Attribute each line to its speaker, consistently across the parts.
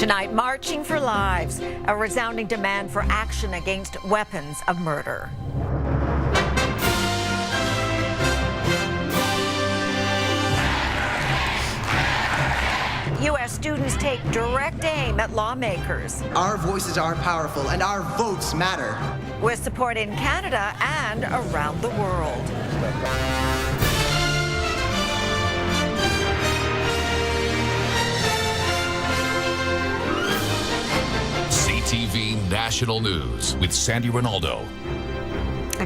Speaker 1: Tonight, Marching for Lives, a resounding demand for action against weapons of murder. U.S. students take direct aim at lawmakers.
Speaker 2: Our voices are powerful and our votes matter.
Speaker 1: With support in Canada and around the world.
Speaker 3: CTV National News with Sandy Ronaldo.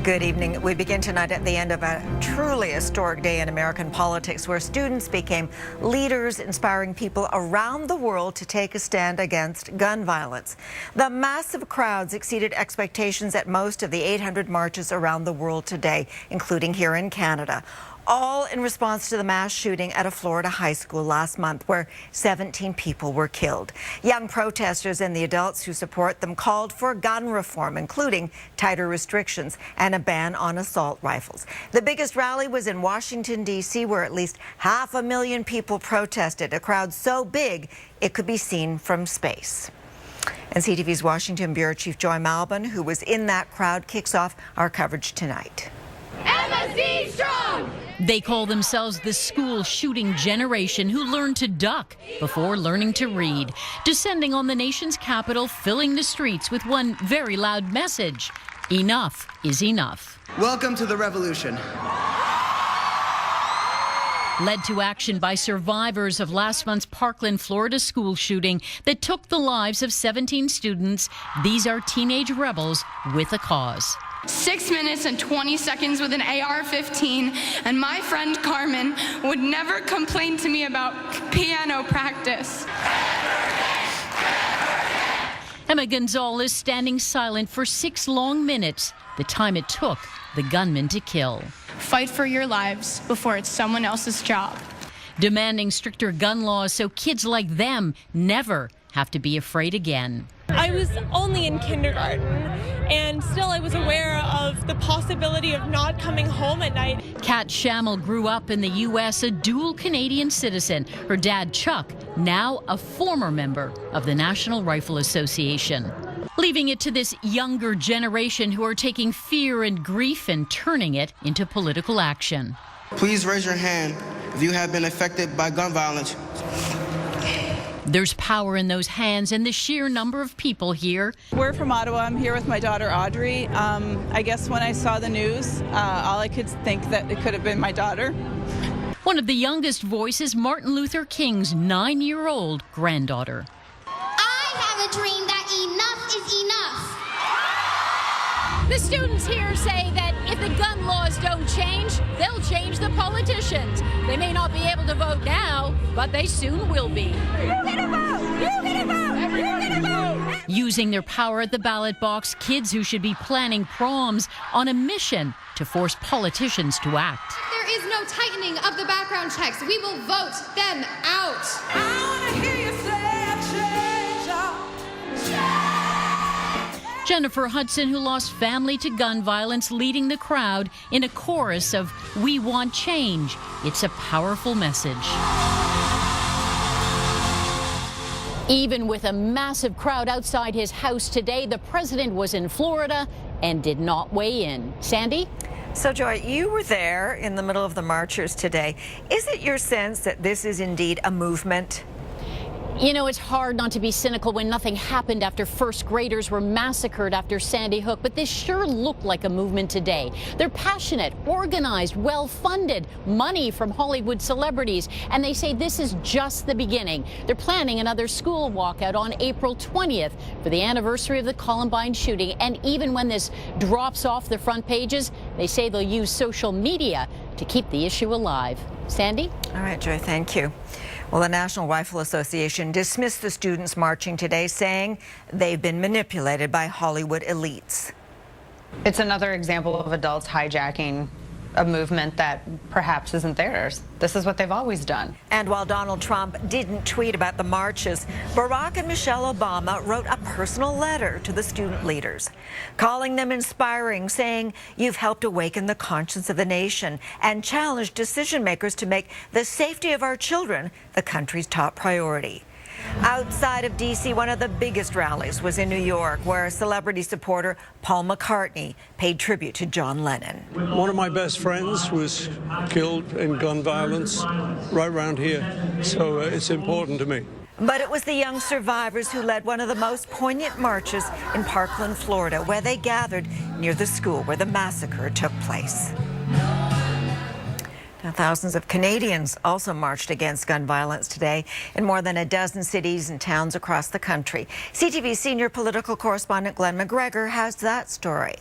Speaker 1: Good evening. We begin tonight at the end of a truly historic day in American politics where students became leaders, inspiring people around the world to take a stand against gun violence. The massive crowds exceeded expectations at most of the 800 marches around the world today, including here in Canada. All in response to the mass shooting at a Florida high school last month where 17 people were killed. Young protesters and the adults who support them called for gun reform, including tighter restrictions and a ban on assault rifles. The biggest rally was in Washington, D.C., where at least 500,000 people protested, a crowd so big it could be seen from space. And CTV's Washington Bureau Chief Joy Malbon, who was in that crowd, kicks off our coverage tonight.
Speaker 4: MSC strong!
Speaker 5: They call themselves the school shooting generation who learned to duck before learning to read, descending on the nation's capital, filling the streets with one very loud message: enough is enough.
Speaker 2: Welcome to the revolution.
Speaker 5: Led to action by survivors of last month's Parkland, Florida school shooting that took the lives of 17 students, these are teenage rebels with a cause.
Speaker 4: 6 minutes and 20 seconds with an AR-15, and my friend Carmen would never complain to me about piano practice.
Speaker 5: Emma Gonzalez standing silent for 6 long minutes, the time it took the gunman to kill.
Speaker 4: Fight for your lives before it's someone else's job.
Speaker 5: Demanding stricter gun laws so kids like them never have to be afraid again.
Speaker 6: I was only in kindergarten, and still I was aware of the possibility of not coming home at night.
Speaker 5: Kat Shamel grew up in the U.S., a dual Canadian citizen. Her dad, Chuck, now a former member of the National Rifle Association. Leaving it to this younger generation who are taking fear and grief and turning it into political action.
Speaker 7: Please raise your hand if you have been affected by gun violence.
Speaker 5: There's power in those hands and the sheer number of people here.
Speaker 8: We're from Ottawa. I'm here with my daughter, Audrey. I guess when I saw the news, all I could think that it could have been my daughter.
Speaker 5: One of the youngest voices, Martin Luther King's 9-year-old granddaughter.
Speaker 9: I have a dream that enough is enough.
Speaker 10: The students here say that if the gun laws don't change, they'll change the politicians. They may not be able to vote now, but they soon will be.
Speaker 9: You're gonna vote! You're gonna vote! You're gonna vote!
Speaker 5: Using their power at the ballot box, kids who should be planning proms on a mission to force politicians to act.
Speaker 9: There is no tightening of the background checks. We will vote them out.
Speaker 4: I wanna hear you say
Speaker 5: Jennifer Hudson, who lost family to gun violence, leading the crowd in a chorus of "We want change." It's a powerful message. Even with a massive crowd outside his house today, the president was in Florida and did not weigh in. Sandy?
Speaker 1: So, Joy, you were there in the middle of the marchers today. Is it your sense that this is indeed a movement?
Speaker 5: You know, it's hard not to be cynical when nothing happened after first graders were massacred after Sandy Hook, but this sure looked like a movement today. They're passionate, organized, well-funded, money from Hollywood celebrities, and they say this is just the beginning. They're planning another school walkout on April 20th for the anniversary of the Columbine shooting, and even when this drops off the front pages, they say they'll use social media to keep the issue alive. Sandy?
Speaker 1: All right, Joy, thank you. Well, the National Rifle Association dismissed the students marching today, saying they've been manipulated by Hollywood elites.
Speaker 11: It's another example of adults hijacking a movement that perhaps isn't theirs. This is what they've always done.
Speaker 1: And while Donald Trump didn't tweet about the marches, Barack and Michelle Obama wrote a personal letter to the student leaders, calling them inspiring, saying, "You've helped awaken the conscience of the nation and challenged decision makers to make the safety of our children the country's top priority." Outside of D.C., one of the biggest rallies was in New York, where celebrity supporter Paul McCartney paid tribute to John Lennon.
Speaker 12: One of my best friends was killed in gun violence right around here, so it's important to me.
Speaker 1: But it was the young survivors who led one of the most poignant marches in Parkland, Florida, where they gathered near the school where the massacre took place. Now, thousands of Canadians also marched against gun violence today in more than a dozen cities and towns across the country. CTV senior political correspondent Glenn McGregor has that story.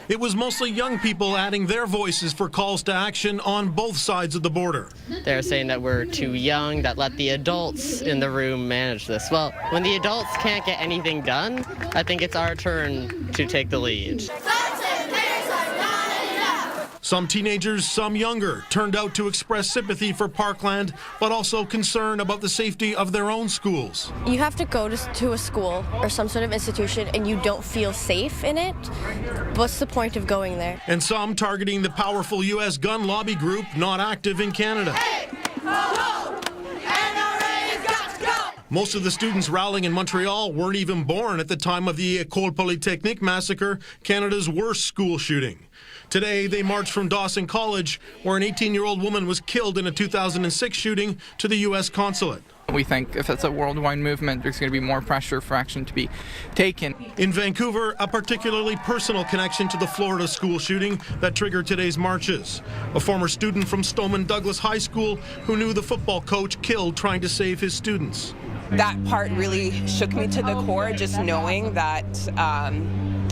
Speaker 13: It was mostly young people adding their voices for calls to action on both sides of the border.
Speaker 14: They're saying that we're too young, that let the adults in the room manage this. Well, when the adults can't get anything done, I think it's our turn to take the lead.
Speaker 13: Some teenagers, some younger, turned out to express sympathy for Parkland, but also concern about the safety of their own schools.
Speaker 15: You have to go to a school or some sort of institution and you don't feel safe in it. What's the point of going there?
Speaker 13: And some targeting the powerful U.S. gun lobby group not active in Canada.
Speaker 16: Hey, ho, ho. NRA's got to go.
Speaker 13: Most of the students rallying in Montreal weren't even born at the time of the École Polytechnique massacre, Canada's worst school shooting. Today, they marched from Dawson College, where an 18-year-old woman was killed in a 2006 shooting, to the U.S. consulate.
Speaker 17: We think if it's a worldwide movement, there's going to be more pressure for action to be taken.
Speaker 13: In Vancouver, a particularly personal connection to the Florida school shooting that triggered today's marches. A former student from Stoneman Douglas High School who knew the football coach killed trying to save his students.
Speaker 18: That part really shook me to the core, just knowing that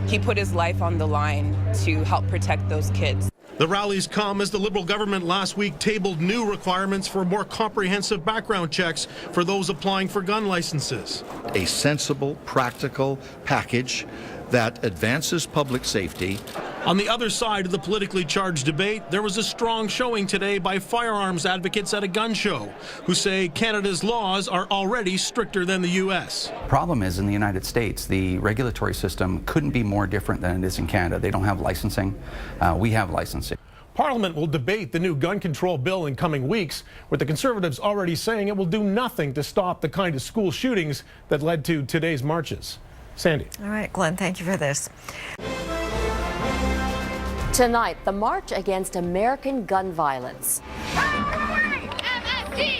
Speaker 18: he put his life on the line to help protect those kids.
Speaker 13: The rallies come as the Liberal government last week tabled new requirements for more comprehensive background checks for those applying for gun licenses.
Speaker 19: A sensible, practical package that advances public safety.
Speaker 13: On the other side of the politically charged debate, there was a strong showing today by firearms advocates at a gun show who say Canada's laws are already stricter than the U.S.
Speaker 20: Problem is, in the United States, the regulatory system couldn't be more different than it is in Canada. They don't have licensing. We have licensing.
Speaker 21: Parliament will debate the new gun control bill in coming weeks, with the Conservatives already saying it will do nothing to stop the kind of school shootings that led to today's marches. Sandy.
Speaker 1: All right, Glenn, thank you for this.
Speaker 22: Tonight, the march against American gun violence.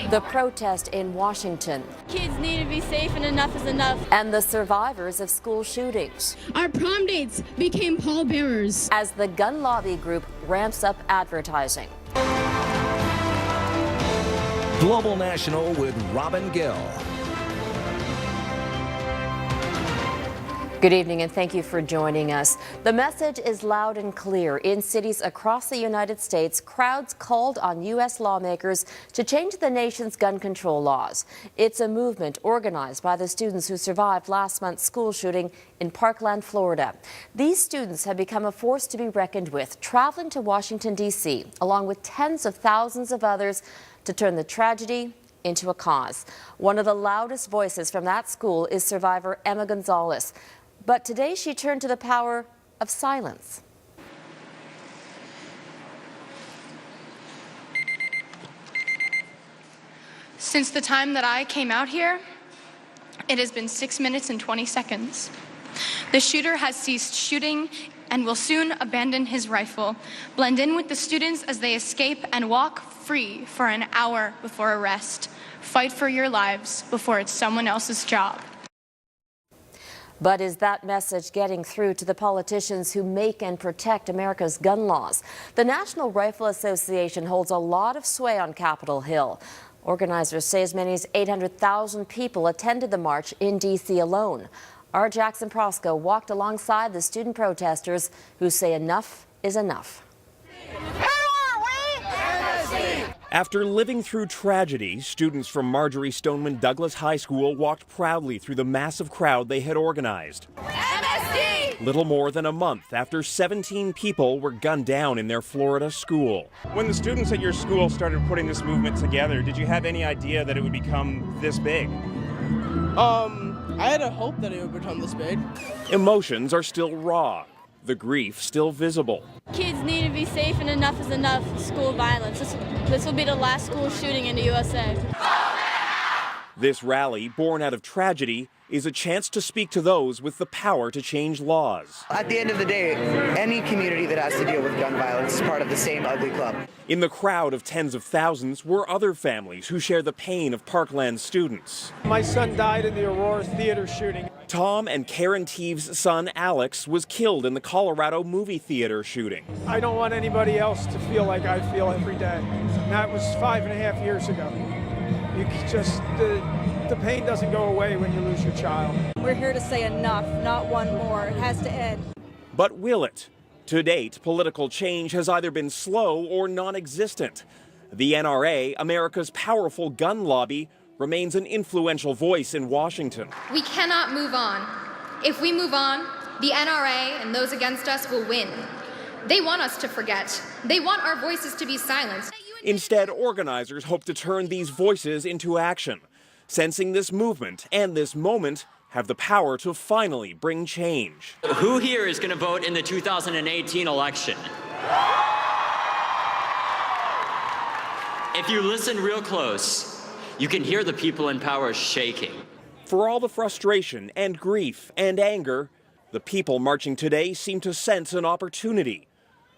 Speaker 22: The protest in Washington.
Speaker 15: Kids need to be safe and enough is enough.
Speaker 22: And the survivors of school shootings.
Speaker 9: Our prom dates became pallbearers.
Speaker 22: As the gun lobby group ramps up advertising.
Speaker 23: Global National with Robin Gill.
Speaker 22: Good evening and thank you for joining us. The message is loud and clear. In cities across the United States, crowds called on U.S. lawmakers to change the nation's gun control laws. It's a movement organized by the students who survived last month's school shooting in Parkland, Florida. These students have become a force to be reckoned with, traveling to Washington, D.C., along with tens of thousands of others to turn the tragedy into a cause. One of the loudest voices from that school is survivor Emma Gonzalez. But today she turned to the power of silence.
Speaker 4: Since the time that I came out here, it has been 6 minutes and 20 seconds. The shooter has ceased shooting and will soon abandon his rifle, blend in with the students as they escape, and walk free for an hour before arrest. Fight for your lives before it's someone else's job.
Speaker 22: But is that message getting through to the politicians who make and protect America's gun laws? The National Rifle Association holds a lot of sway on Capitol Hill. Organizers say as many as 800,000 people attended the march in D.C. alone. Our Jackson Prosco walked alongside the student protesters who say enough is enough.
Speaker 24: After living through tragedy, students from Marjorie Stoneman Douglas High School walked proudly through the massive crowd they had organized. MSD! Little more than a month after 17 people were gunned down in their Florida school.
Speaker 25: When the students at your school started putting this movement together, did you have any idea that it would become this big?
Speaker 26: I had a hope that it would become this big.
Speaker 24: Emotions are still raw. The grief still visible.
Speaker 15: Kids need to be safe and enough is enough. School violence. This will be the last school shooting in the USA.
Speaker 24: This rally, born out of tragedy, is a chance to speak to those with the power to change laws.
Speaker 2: At the end of the day, any community that has to deal with gun violence is part of the same ugly club.
Speaker 24: In the crowd of tens of thousands were other families who share the pain of Parkland students.
Speaker 3: My son died in the Aurora Theater shooting.
Speaker 24: Tom and Karen Teaves' son, Alex, was killed in the Colorado movie theater shooting.
Speaker 3: I don't want anybody else to feel like I feel every day. And that was 5.5 years ago. You just, the pain doesn't go away when you lose your child.
Speaker 6: We're here to say enough, not one more. It has to end.
Speaker 24: But will it? To date, political change has either been slow or non-existent. The NRA, America's powerful gun lobby, remains an influential voice in Washington.
Speaker 9: We cannot move on. If we move on, the NRA and those against us will win. They want us to forget. They want our voices to be silenced.
Speaker 24: Instead, organizers hope to turn these voices into action, sensing this movement and this moment have the power to finally bring change.
Speaker 7: Who here is going to vote in the 2018 election? If you listen real close, you can hear the people in power shaking.
Speaker 24: For all the frustration and grief and anger, the people marching today seem to sense an opportunity.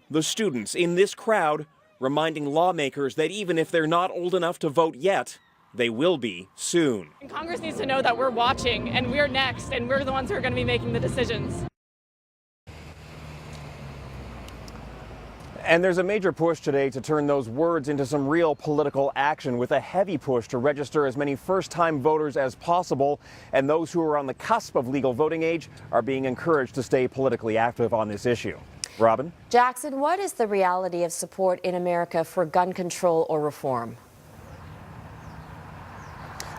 Speaker 24: The students in this crowd reminding lawmakers that even if they're not old enough to vote yet, they will be soon.
Speaker 8: Congress needs to know that we're watching and we're next and we're the ones who are going to be making the decisions.
Speaker 24: And there's a major push today to turn those words into some real political action, with a heavy push to register as many first-time voters as possible. And those who are on the cusp of legal voting age are being encouraged to stay politically active on this issue. Robin?
Speaker 22: Jackson, what is the reality of support in America for gun control or reform?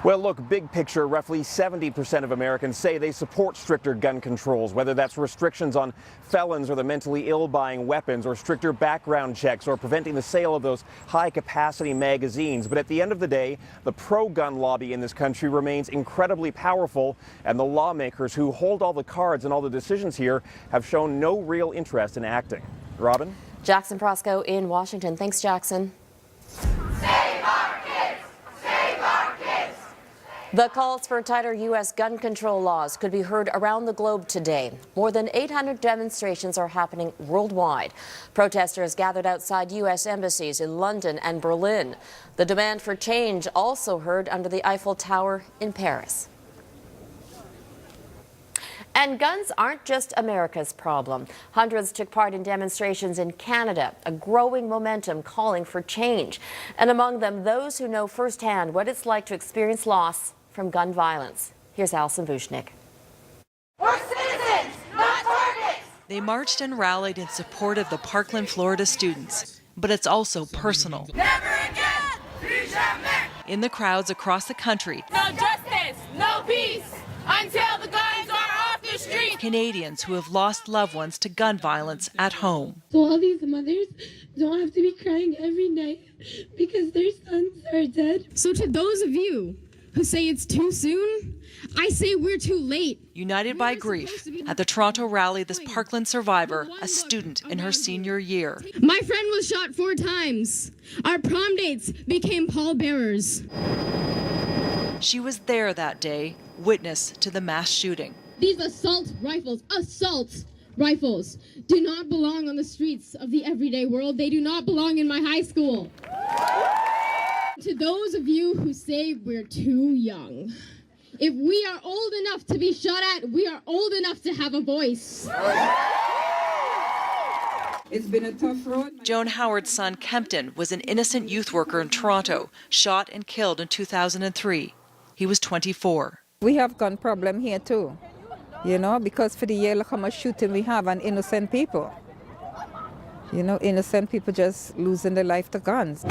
Speaker 24: Well, look, big picture, roughly 70% of Americans say they support stricter gun controls, whether that's restrictions on felons or the mentally ill buying weapons, or stricter background checks, or preventing the sale of those high-capacity magazines. But at the end of the day, the pro-gun lobby in this country remains incredibly powerful, and the lawmakers who hold all the cards and all the decisions here have shown no real interest in acting. Robin?
Speaker 22: Jackson Prosco in Washington. Thanks, Jackson. The calls for tighter U.S. gun control laws could be heard around the globe today. More than 800 demonstrations are happening worldwide. Protesters gathered outside U.S. embassies in London and Berlin. The demand for change also heard under the Eiffel Tower in Paris. And guns aren't just America's problem. Hundreds took part in demonstrations in Canada, a growing momentum calling for change. And among them, those who know firsthand what it's like to experience loss from gun violence. Here's Alison Vushnik.
Speaker 16: We're citizens, not targets!
Speaker 10: They marched and rallied in support of the Parkland, Florida students. But it's also personal.
Speaker 16: Never again!
Speaker 10: In the crowds across the country,
Speaker 16: No justice, no peace, until the guns are off the street!
Speaker 10: Canadians who have lost loved ones to gun violence at home.
Speaker 27: So all these mothers don't have to be crying every night because their sons are dead.
Speaker 28: So to those of you who say it's too soon, I say we're too late.
Speaker 10: United by grief, at the Toronto rally, this Parkland survivor, a student in her senior year.
Speaker 28: My friend was shot 4 times. Our prom dates became pallbearers.
Speaker 10: She was there that day, witness to the mass shooting.
Speaker 28: These assault rifles do not belong on the streets of the everyday world. They do not belong in my high school. To those of you who say we're too young, if we are old enough to be shot at, we are old enough to have a voice.
Speaker 27: It's been a tough road.
Speaker 10: Joan Howard's son, Kempton, was an innocent youth worker in Toronto, shot and killed in 2003. He was 24.
Speaker 27: We have gun problem here too, you know, because for the year, look how much shooting we have on innocent people. You know, innocent people just losing their life to guns.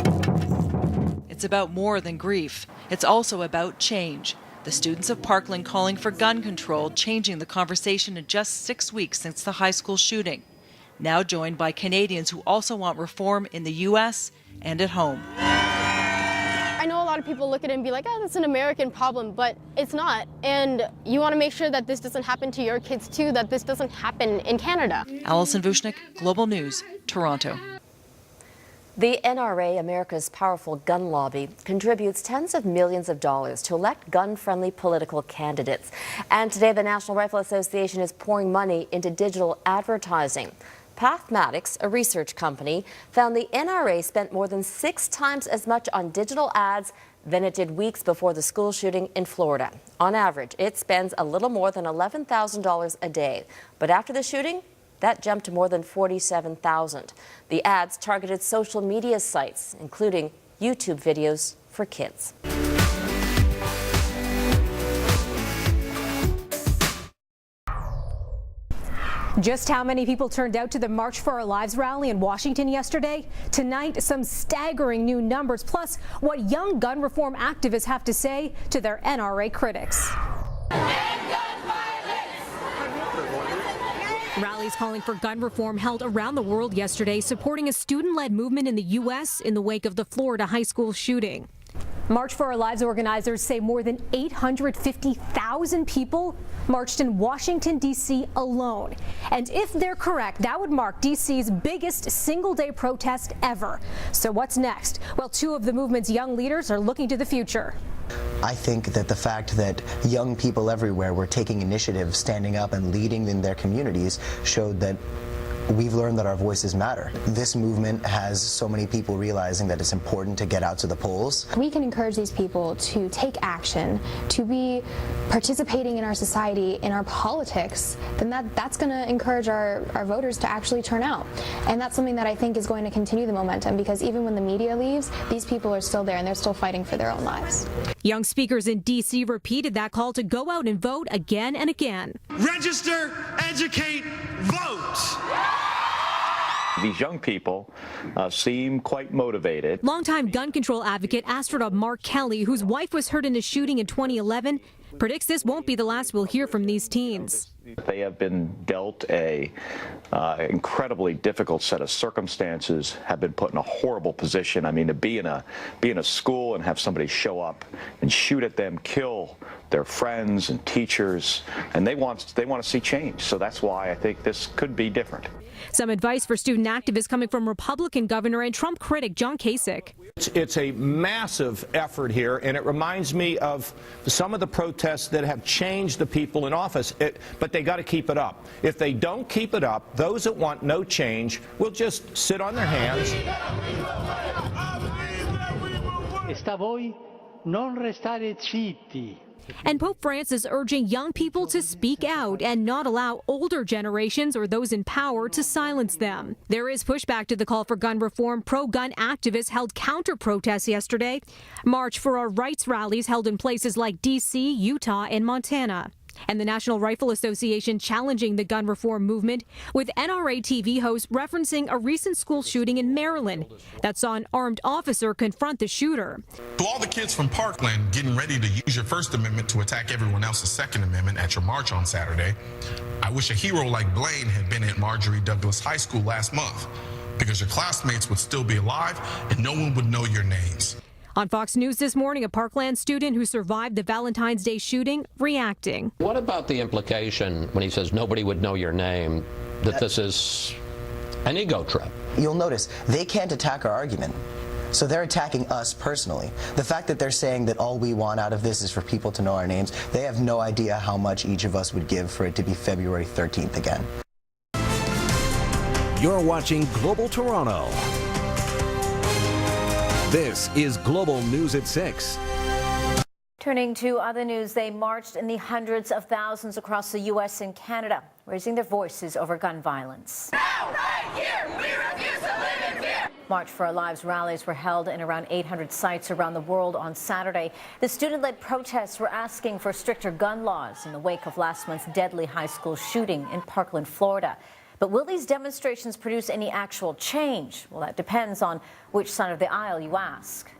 Speaker 10: It's about more than grief. It's also about change. The students of Parkland calling for gun control, changing the conversation in just 6 weeks since the high school shooting. Now joined by Canadians who also want reform in the U.S. and at home.
Speaker 28: I know a lot of people look at it and be like, oh, that's an American problem, but it's not. And you want to make sure that this doesn't happen to your kids too, that this doesn't happen in Canada.
Speaker 10: Alison Vushnik, Global News, Toronto.
Speaker 22: The NRA, America's powerful gun lobby, contributes tens of millions of dollars to elect gun-friendly political candidates. And today, the National Rifle Association is pouring money into digital advertising. Pathmatics, a research company, found the NRA spent more than 6 times as much on digital ads than it did weeks before the school shooting in Florida. On average, it spends a little more than $11,000 a day. But after the shooting, that jumped to more than $47,000. The ads targeted social media sites, including YouTube videos for kids.
Speaker 5: Just how many people turned out to the March for Our Lives rally in Washington yesterday? Tonight, some staggering new numbers, plus what young gun reform activists have to say to their NRA critics. Rallies calling for gun reform held around the world yesterday, supporting a student-led movement in the U.S. in the wake of the Florida high school shooting. March for Our Lives organizers say more than 850,000 people marched in Washington, D.C. alone. And if they're correct, that would mark D.C.'s biggest single-day protest ever. So what's next? Well, 2 of the movement's young leaders are looking to the future.
Speaker 11: I think that the fact that young people everywhere were taking initiative, standing up and leading in their communities showed that we've learned that our voices matter. This movement has so many people realizing that it's important to get out to the polls.
Speaker 12: We can encourage these people to take action, to be participating in our society, in our politics, then that's going to encourage our voters to actually turn out. And that's something that I think is going to continue the momentum, because even when the media leaves, these people are still there and they're still fighting for their own lives.
Speaker 5: Young speakers in D.C. repeated that call to go out and vote again and again.
Speaker 13: Register, educate, vote.
Speaker 14: These young people seem quite motivated.
Speaker 5: Longtime gun control advocate astronaut Mark Kelly, whose wife was hurt in a shooting in 2011, predicts this won't be the last we'll hear from these teens.
Speaker 14: They have been dealt a incredibly difficult set of circumstances, have been put in a horrible position. I mean, to be in a school and have somebody show up and shoot at them, kill their friends and teachers, and they want to see change. So that's why I think this could be different.
Speaker 5: Some advice for student activists coming from Republican governor and Trump critic John Kasich.
Speaker 17: It's a massive effort here, and it reminds me of some of the protests that have changed the people in office, but they got to keep it up. If they don't keep it up, those that want no change will just sit on their hands.
Speaker 18: Sta a voi non restare zitti.
Speaker 5: And Pope Francis urging young people to speak out and not allow older generations or those in power to silence them. There is pushback to the call for gun reform. Pro-gun activists held counter-protests yesterday. March for Our Rights rallies held in places like D.C., Utah, and Montana. And the National Rifle Association challenging the gun reform movement, with NRA TV hosts referencing a recent school shooting in Maryland that saw an armed officer confront the shooter.
Speaker 19: To all the kids from Parkland getting ready to use your First Amendment to attack everyone else's Second Amendment at your march on Saturday, I wish a hero like Blaine had been at Marjorie Douglas High School last month, because your classmates would still be alive and no one would know your names.
Speaker 5: On Fox News this morning, a Parkland student who survived the Valentine's Day shooting reacting.
Speaker 29: What about the implication when he says nobody would know your name, that this is an ego trip?
Speaker 11: You'll notice they can't attack our argument. So they're attacking us personally. The fact that they're saying that all we want out of this is for people to know our names, they have no idea how much each of us would give for it to be February 13th again.
Speaker 23: You're watching Global Toronto. This is Global News at 6.
Speaker 30: Turning to other news, they marched in the hundreds of thousands across the U.S. and Canada, raising their voices over gun violence.
Speaker 16: Now, right here, we refuse to live in fear.
Speaker 30: March for Our Lives rallies were held in around 800 sites around the world on Saturday. The student-led protests were asking for stricter gun laws in the wake of last month's deadly high school shooting in Parkland, Florida. But will these demonstrations produce any actual change? Well, that depends on which side of the aisle you ask.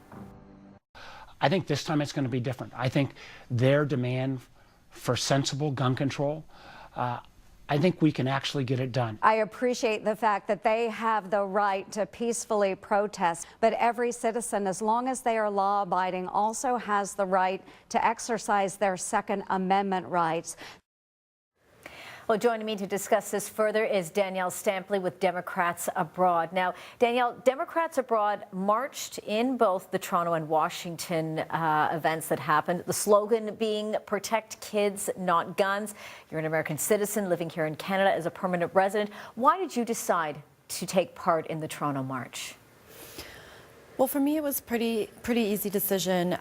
Speaker 31: I think this time it's going to be different. I think their demand for sensible gun control, I think we can actually get it done.
Speaker 32: I appreciate the fact that they have the right to peacefully protest, but every citizen, as long as they are law-abiding, also has the right to exercise their Second Amendment rights.
Speaker 30: Well, joining me to discuss this further is Danielle Stampley with Democrats Abroad. Now, Danielle, Democrats Abroad marched in both the Toronto and Washington events that happened. The slogan being "Protect kids, not guns." You're an American citizen living here in Canada as a permanent resident. Why did you decide to take part in the Toronto March?
Speaker 1: Well, for me, it was pretty easy decision.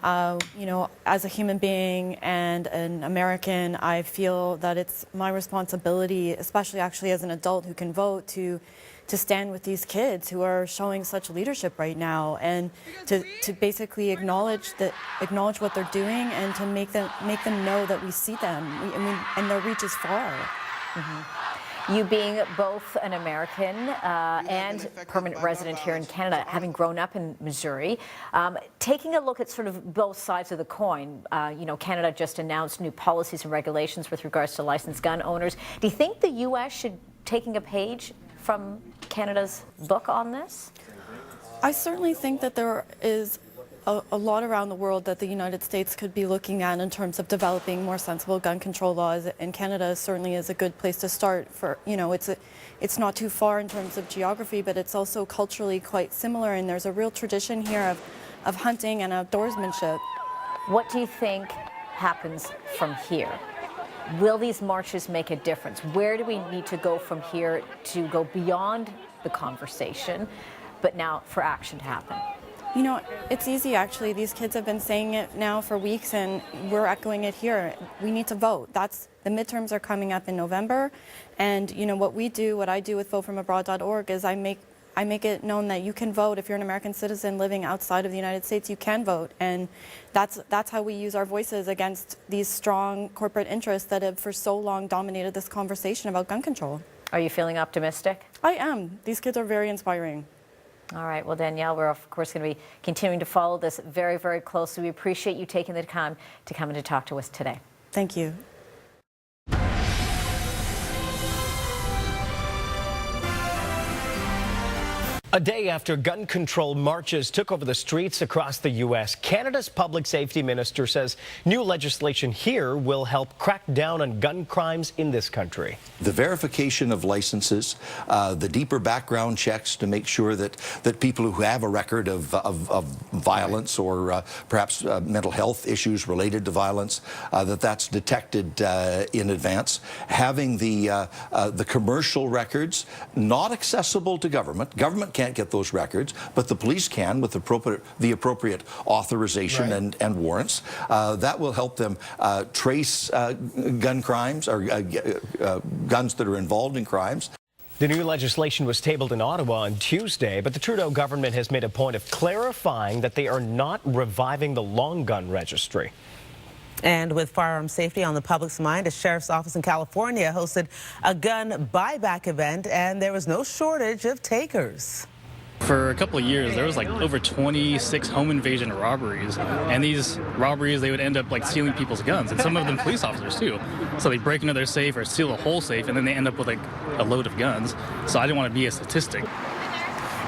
Speaker 1: You know, as a human being and an American, I feel that it's my responsibility, especially actually as an adult who can vote, to stand with these kids who are showing such leadership right now, and to basically acknowledge what they're doing, and to make them know that we see them. And their reach is far.
Speaker 30: Mm-hmm. You being both an American and permanent resident here in Canada, having grown up in Missouri, taking a look at sort of both sides of the coin, you know, Canada just announced new policies and regulations with regards to licensed gun owners. Do you think the U.S. should taking a page from Canada's book on this?
Speaker 1: I certainly think that there is a lot around the world that the United States could be looking at in terms of developing more sensible gun control laws, and Canada certainly is a good place to start. For, you know, it's not too far in terms of geography, but it's also culturally quite similar, and there's a real tradition here of hunting and outdoorsmanship.
Speaker 30: What do you think happens from here? Will these marches make a difference? Where do we need to go from here to go beyond the conversation, but now for action to happen?
Speaker 1: You know, it's easy actually. These kids have been saying it now for weeks, and we're echoing it here. We need to vote. The midterms are coming up in November, and you know what I do with votefromabroad.org is I make it known that you can vote. If you're an American citizen living outside of the United States, you can vote, and that's how we use our voices against these strong corporate interests that have for so long dominated this conversation about gun control.
Speaker 30: Are you feeling optimistic?
Speaker 1: I am. These kids are very inspiring.
Speaker 30: All right. Well, Danielle, we're of course going to be continuing to follow this very, very closely. We appreciate you taking the time to come and to talk to us today.
Speaker 1: Thank you.
Speaker 2: A day after gun control marches took over the streets across the U.S., Canada's public safety minister says new legislation here will help crack down on gun crimes in this country.
Speaker 3: The verification of licenses, the deeper background checks to make sure that people who have a record of violence or perhaps mental health issues related to violence, that's detected in advance. Having the commercial records not accessible to government. Government can't get those records, but the police can with the appropriate authorization and warrants. That will help them trace gun crimes or guns that are involved in crimes.
Speaker 2: The new legislation was tabled in Ottawa on Tuesday, but the Trudeau government has made a point of clarifying that they are not reviving the long gun registry.
Speaker 4: And with firearm safety on the public's mind, a sheriff's office in California hosted a gun buyback event, and there was no shortage of takers.
Speaker 6: For a couple of years, there was like over 26 home invasion robberies, and these robberies, they would end up like stealing people's guns, and some of them police officers too. So they break into their safe or steal a whole safe, and then they end up with like a load of guns. So I didn't want to be a statistic.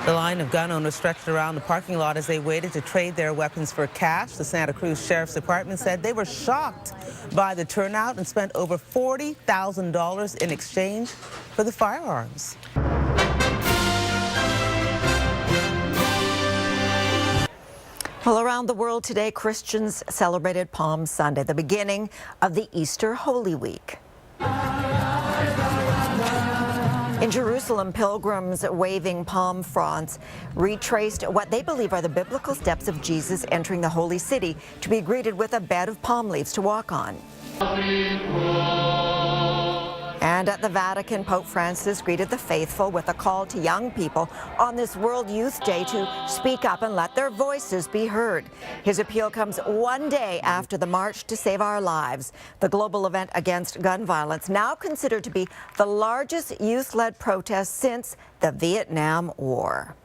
Speaker 4: The line of gun owners stretched around the parking lot as they waited to trade their weapons for cash. The Santa Cruz Sheriff's Department said they were shocked by the turnout and spent over $40,000 in exchange for the firearms. Well, around the world today, Christians celebrated Palm Sunday, the beginning of the Easter Holy Week. In Jerusalem, pilgrims waving palm fronds retraced what they believe are the biblical steps of Jesus entering the holy city to be greeted with a bed of palm leaves to walk on. And at the Vatican, Pope Francis greeted the faithful with a call to young people on this World Youth Day to speak up and let their voices be heard. His appeal comes one day after the March to Save Our Lives, the global event against gun violence, now considered to be the largest youth-led protest since the Vietnam War.